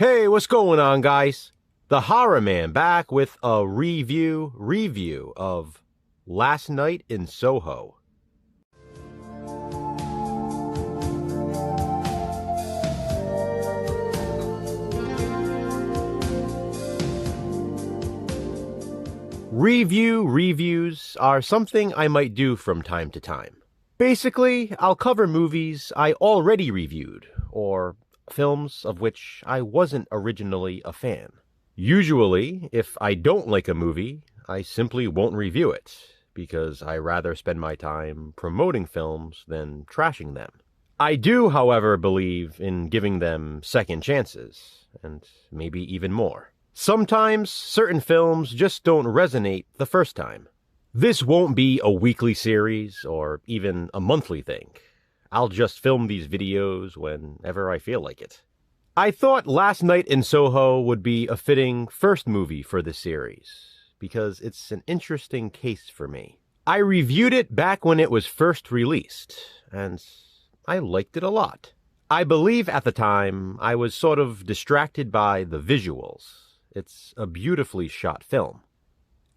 Hey, what's going on, guys? The Horror Man back with a review of Last Night in Soho. Reviews are something I might do from time to time. Basically, I'll cover movies I already reviewed, or films of which I wasn't originally a fan. Usually, if I don't like a movie, I simply won't review it, because I rather spend my time promoting films than trashing them. I do, however, believe in giving them second chances, and maybe even more. Sometimes certain films just don't resonate the first time. This won't be a weekly series or even a monthly thing. I'll just film these videos whenever I feel like it. I thought Last Night in Soho would be a fitting first movie for this series, because it's an interesting case for me. I reviewed it back when it was first released, and I liked it a lot. I believe at the time I was sort of distracted by the visuals. It's a beautifully shot film.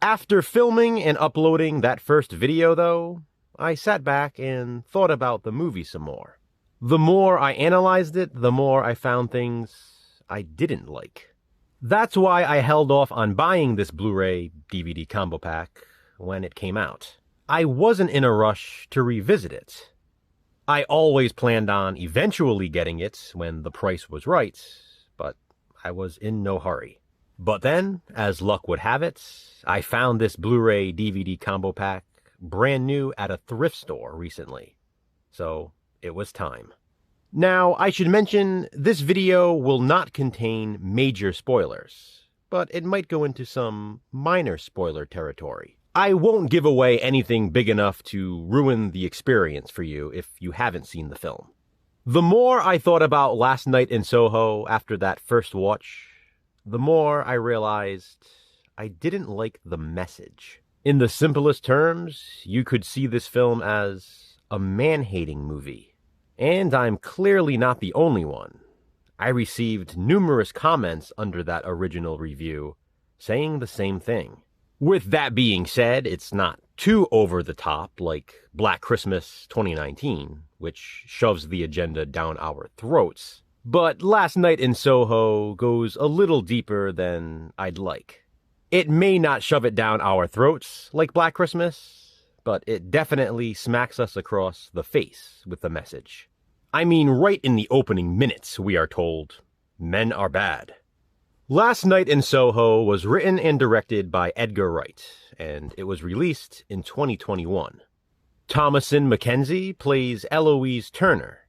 After filming and uploading that first video, though, I sat back and thought about the movie some more. The more I analyzed it, the more I found things I didn't like. That's why I held off on buying this Blu-ray DVD combo pack when it came out. I wasn't in a rush to revisit it. I always planned on eventually getting it when the price was right, but I was in no hurry. But then, as luck would have it, I found this Blu-ray DVD combo pack brand new at a thrift store recently. So, it was time. Now, I should mention, this video will not contain major spoilers, but it might go into some minor spoiler territory. I won't give away anything big enough to ruin the experience for you if you haven't seen the film. The more I thought about Last Night in Soho after that first watch, the more I realized I didn't like the message. In the simplest terms, you could see this film as a man-hating movie. And I'm clearly not the only one. I received numerous comments under that original review saying the same thing. With that being said, it's not too over the top like Black Christmas 2019, which shoves the agenda down our throats. But Last Night in Soho goes a little deeper than I'd like. It may not shove it down our throats like Black Christmas, but it definitely smacks us across the face with the message. I mean, right in the opening minutes, we are told, men are bad. Last Night in Soho was written and directed by Edgar Wright, and it was released in 2021. Thomasin McKenzie plays Eloise Turner,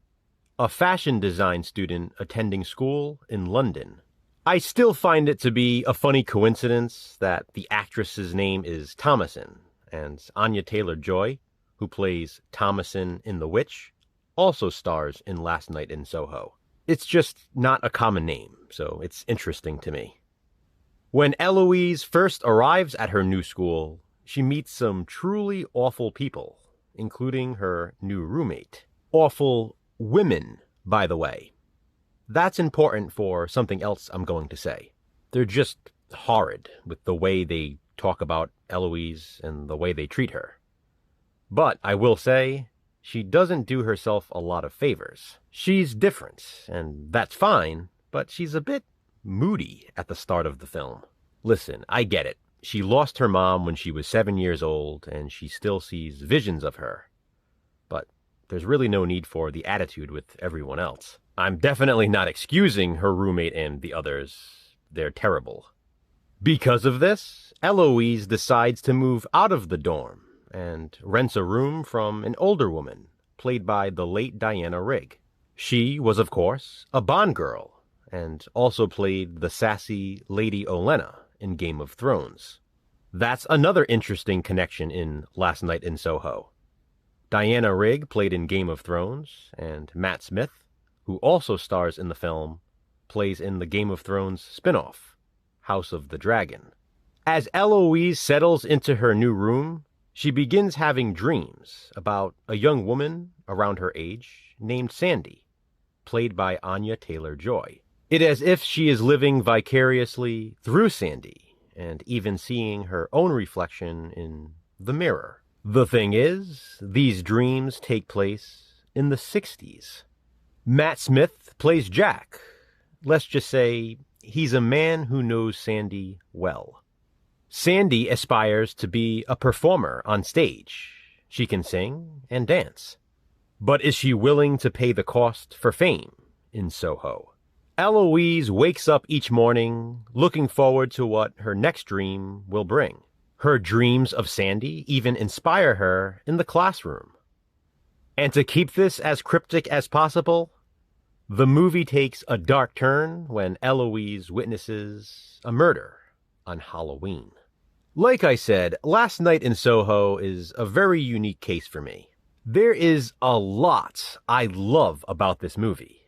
a fashion design student attending school in London. I still find it to be a funny coincidence that the actress's name is Thomasin, and Anya Taylor-Joy, who plays Thomasin in The Witch, also stars in Last Night in Soho. It's just not a common name, so it's interesting to me. When Eloise first arrives at her new school, she meets some truly awful people, including her new roommate. Awful women, by the way. That's important for something else I'm going to say. They're just horrid with the way they talk about Eloise and the way they treat her. But I will say, she doesn't do herself a lot of favors. She's different, and that's fine, but she's a bit moody at the start of the film. Listen, I get it. She lost her mom when she was 7 years old, and she still sees visions of her. But there's really no need for the attitude with everyone else. I'm definitely not excusing her roommate and the others. They're terrible. Because of this, Eloise decides to move out of the dorm and rents a room from an older woman, played by the late Diana Rigg. She was, of course, a Bond girl, and also played the sassy Lady Olenna in Game of Thrones. That's another interesting connection in Last Night in Soho. Diana Rigg played in Game of Thrones, and Matt Smith, who also stars in the film, plays in the Game of Thrones spin-off, House of the Dragon. As Eloise settles into her new room, she begins having dreams about a young woman around her age named Sandy, played by Anya Taylor-Joy. It as if she is living vicariously through Sandy, and even seeing her own reflection in the mirror. The thing is, these dreams take place in the 60s. Matt Smith plays Jack. Let's just say he's a man who knows Sandy well. Sandy aspires to be a performer on stage. She can sing and dance. But is she willing to pay the cost for fame in Soho? Eloise wakes up each morning looking forward to what her next dream will bring. Her dreams of Sandy even inspire her in the classroom. And to keep this as cryptic as possible, the movie takes a dark turn when Eloise witnesses a murder on Halloween. Like I said, Last Night in Soho is a very unique case for me. There is a lot I love about this movie,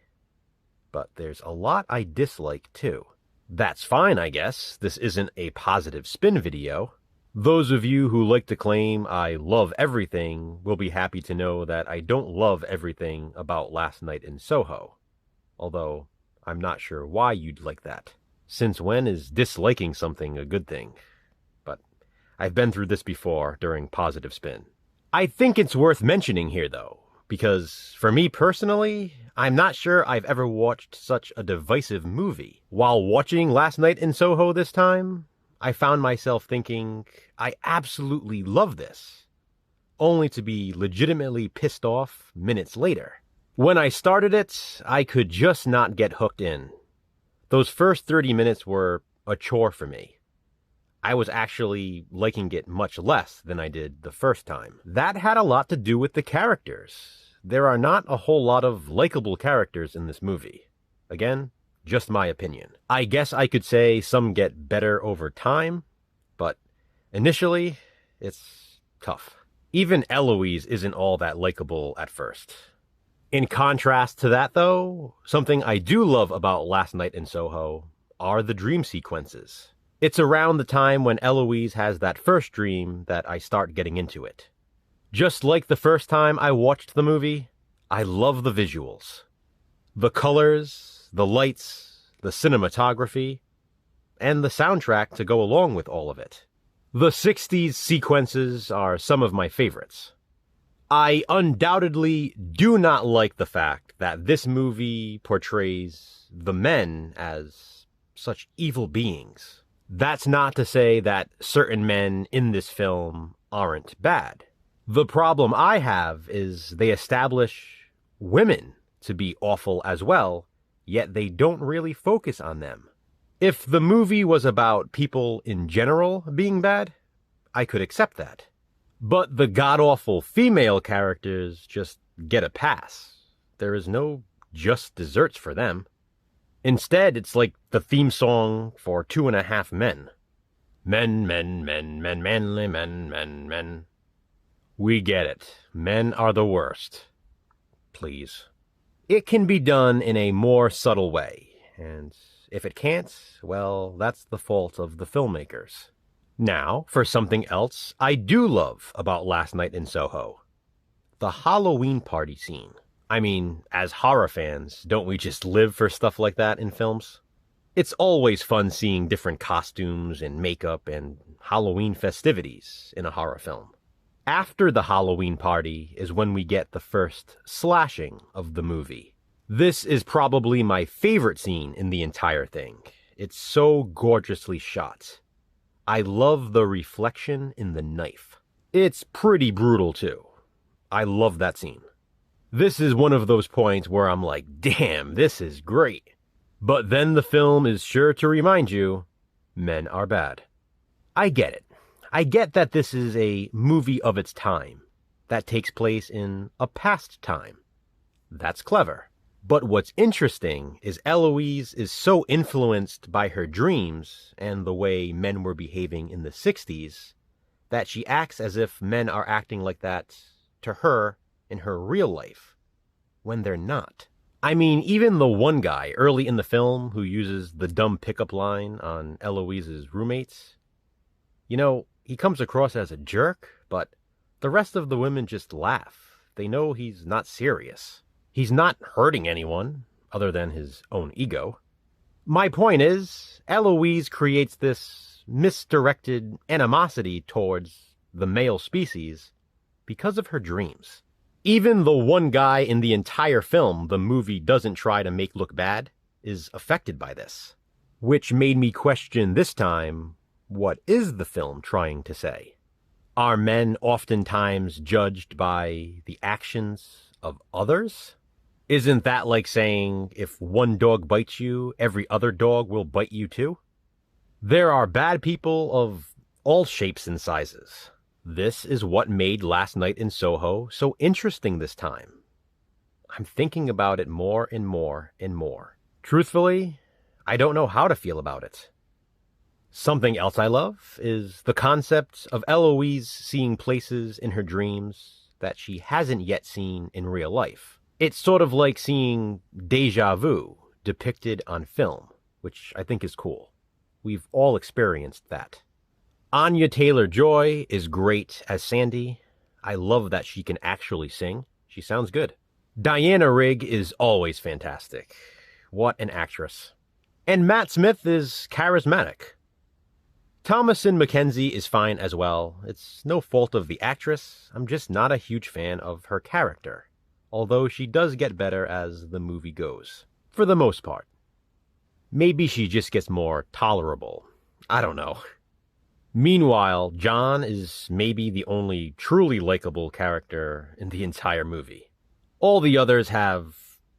but there's a lot I dislike too. That's fine, I guess. This isn't a positive spin video. Those of you who like to claim I love everything will be happy to know that I don't love everything about Last Night in Soho. Although, I'm not sure why you'd like that. Since when is disliking something a good thing? But I've been through this before during Positive Spin. I think it's worth mentioning here though, because for me personally, I'm not sure I've ever watched such a divisive movie. While watching Last Night in Soho this time, I found myself thinking, I absolutely love this, only to be legitimately pissed off minutes later. When I started it, I could just not get hooked in. Those first 30 minutes were a chore for me. I was actually liking it much less than I did the first time. That had a lot to do with the characters. There are not a whole lot of likable characters in this movie. Again, just my opinion. I guess I could say some get better over time, but initially, it's tough. Even Eloise isn't all that likable at first. In contrast to that, though, something I do love about Last Night in Soho are the dream sequences. It's around the time when Eloise has that first dream that I start getting into it. Just like the first time I watched the movie, I love the visuals. The colors, the lights, the cinematography, and the soundtrack to go along with all of it. The 60s sequences are some of my favorites. I undoubtedly do not like the fact that this movie portrays the men as such evil beings. That's not to say that certain men in this film aren't bad. The problem I have is they establish women to be awful as well, yet they don't really focus on them. If the movie was about people in general being bad, I could accept that. But the god-awful female characters just get a pass. There is no just desserts for them. Instead, it's like the theme song for 2.5 Men. Men, men, men, men, manly men, men, men. We get it. Men are the worst. Please. It can be done in a more subtle way, and if it can't, well, that's the fault of the filmmakers. Now, for something else I do love about Last Night in Soho. The Halloween party scene. I mean, as horror fans, don't we just live for stuff like that in films? It's always fun seeing different costumes and makeup and Halloween festivities in a horror film. After the Halloween party is when we get the first slashing of the movie. This is probably my favorite scene in the entire thing. It's so gorgeously shot. I love the reflection in the knife. It's pretty brutal too. I love that scene. This is one of those points where I'm like, damn, this is great. But then the film is sure to remind you, men are bad. I get it. I get that this is a movie of its time, that takes place in a past time. That's clever. But what's interesting is Eloise is so influenced by her dreams and the way men were behaving in the 60s that she acts as if men are acting like that to her in her real life, when they're not. I mean, even the one guy early in the film who uses the dumb pickup line on Eloise's roommates, he comes across as a jerk, but the rest of the women just laugh. They know he's not serious. He's not hurting anyone, other than his own ego. My point is, Eloise creates this misdirected animosity towards the male species because of her dreams. Even the one guy in the entire film the movie doesn't try to make look bad is affected by this, which made me question this time, what is the film trying to say? Are men oftentimes judged by the actions of others? Isn't that like saying if one dog bites you, every other dog will bite you too? There are bad people of all shapes and sizes. This is what made Last Night in Soho so interesting this time. I'm thinking about it more and more and more. Truthfully, I don't know how to feel about it. Something else I love is the concept of Eloise seeing places in her dreams that she hasn't yet seen in real life. It's sort of like seeing déjà vu depicted on film, which I think is cool. We've all experienced that. Anya Taylor-Joy is great as Sandy. I love that she can actually sing. She sounds good. Diana Rigg is always fantastic. What an actress. And Matt Smith is charismatic. Thomasin McKenzie is fine as well. It's no fault of the actress. I'm just not a huge fan of her character, although she does get better as the movie goes, for the most part. Maybe she just gets more tolerable. I don't know. Meanwhile, John is maybe the only truly likable character in the entire movie. All the others have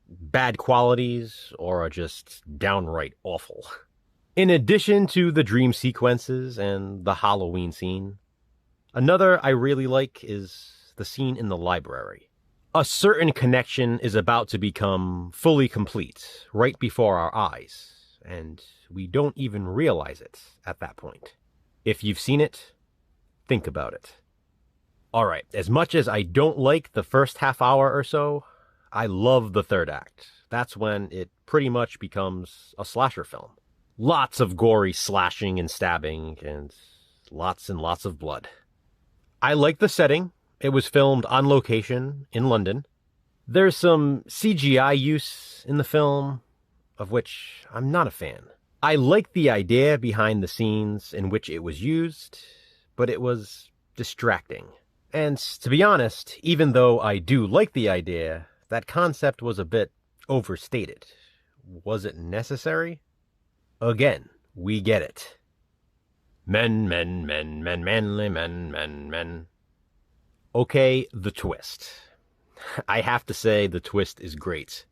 bad qualities or are just downright awful. In addition to the dream sequences and the Halloween scene, another I really like is the scene in the library. A certain connection is about to become fully complete right before our eyes, and we don't even realize it at that point. If you've seen it, think about it. Alright, as much as I don't like the first half hour or so, I love the third act. That's when it pretty much becomes a slasher film. Lots of gory slashing and stabbing, and lots of blood. I like the setting. It was filmed on location in London. There's some CGI use in the film, of which I'm not a fan. I like the idea behind the scenes in which it was used, but it was distracting. And to be honest, even though I do like the idea, that concept was a bit overstated. Was it necessary? Again, we get it. Men, manly men. Okay, the twist. I have to say the twist is great.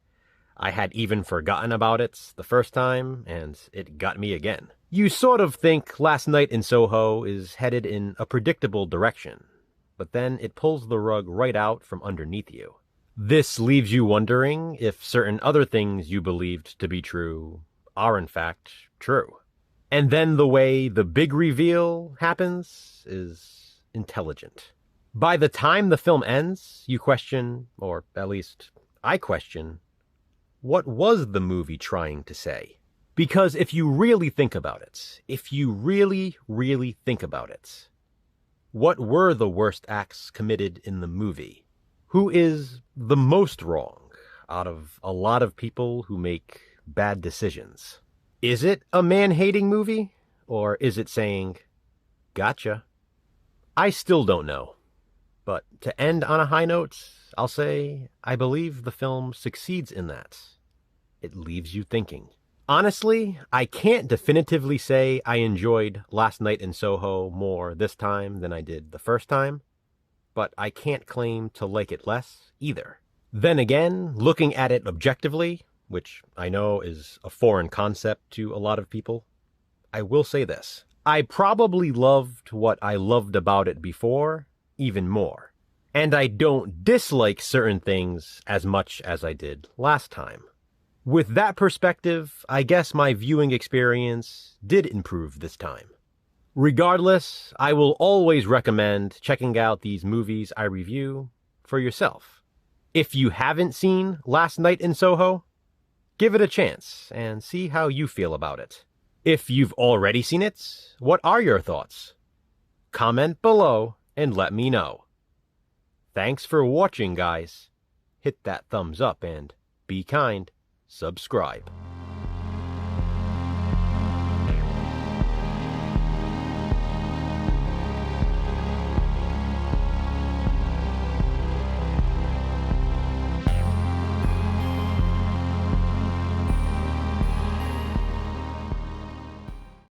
I had even forgotten about it the first time, and it got me again. You sort of think Last Night in Soho is headed in a predictable direction, but then it pulls the rug right out from underneath you. This leaves you wondering if certain other things you believed to be true are in fact true. And then the way the big reveal happens is intelligent. By the time the film ends, you question, or at least I question, what was the movie trying to say? Because if you really think about it, what were the worst acts committed in the movie? Who is the most wrong out of a lot of people who make bad decisions? Is it a man-hating movie? Or is it saying, gotcha? I still don't know. But to end on a high note, I'll say I believe the film succeeds in that. It leaves you thinking. Honestly, I can't definitively say I enjoyed Last Night in Soho more this time than I did the first time, but I can't claim to like it less either. Then again, looking at it objectively, which I know is a foreign concept to a lot of people, I will say this. I probably loved what I loved about it before even more, and I don't dislike certain things as much as I did last time. With that perspective, I guess my viewing experience did improve this time. Regardless, I will always recommend checking out these movies I review for yourself. If you haven't seen Last Night in Soho, give it a chance and see how you feel about it. If you've already seen it, what are your thoughts? Comment below and let me know. Thanks for watching, guys. Hit that thumbs up and be kind. Subscribe.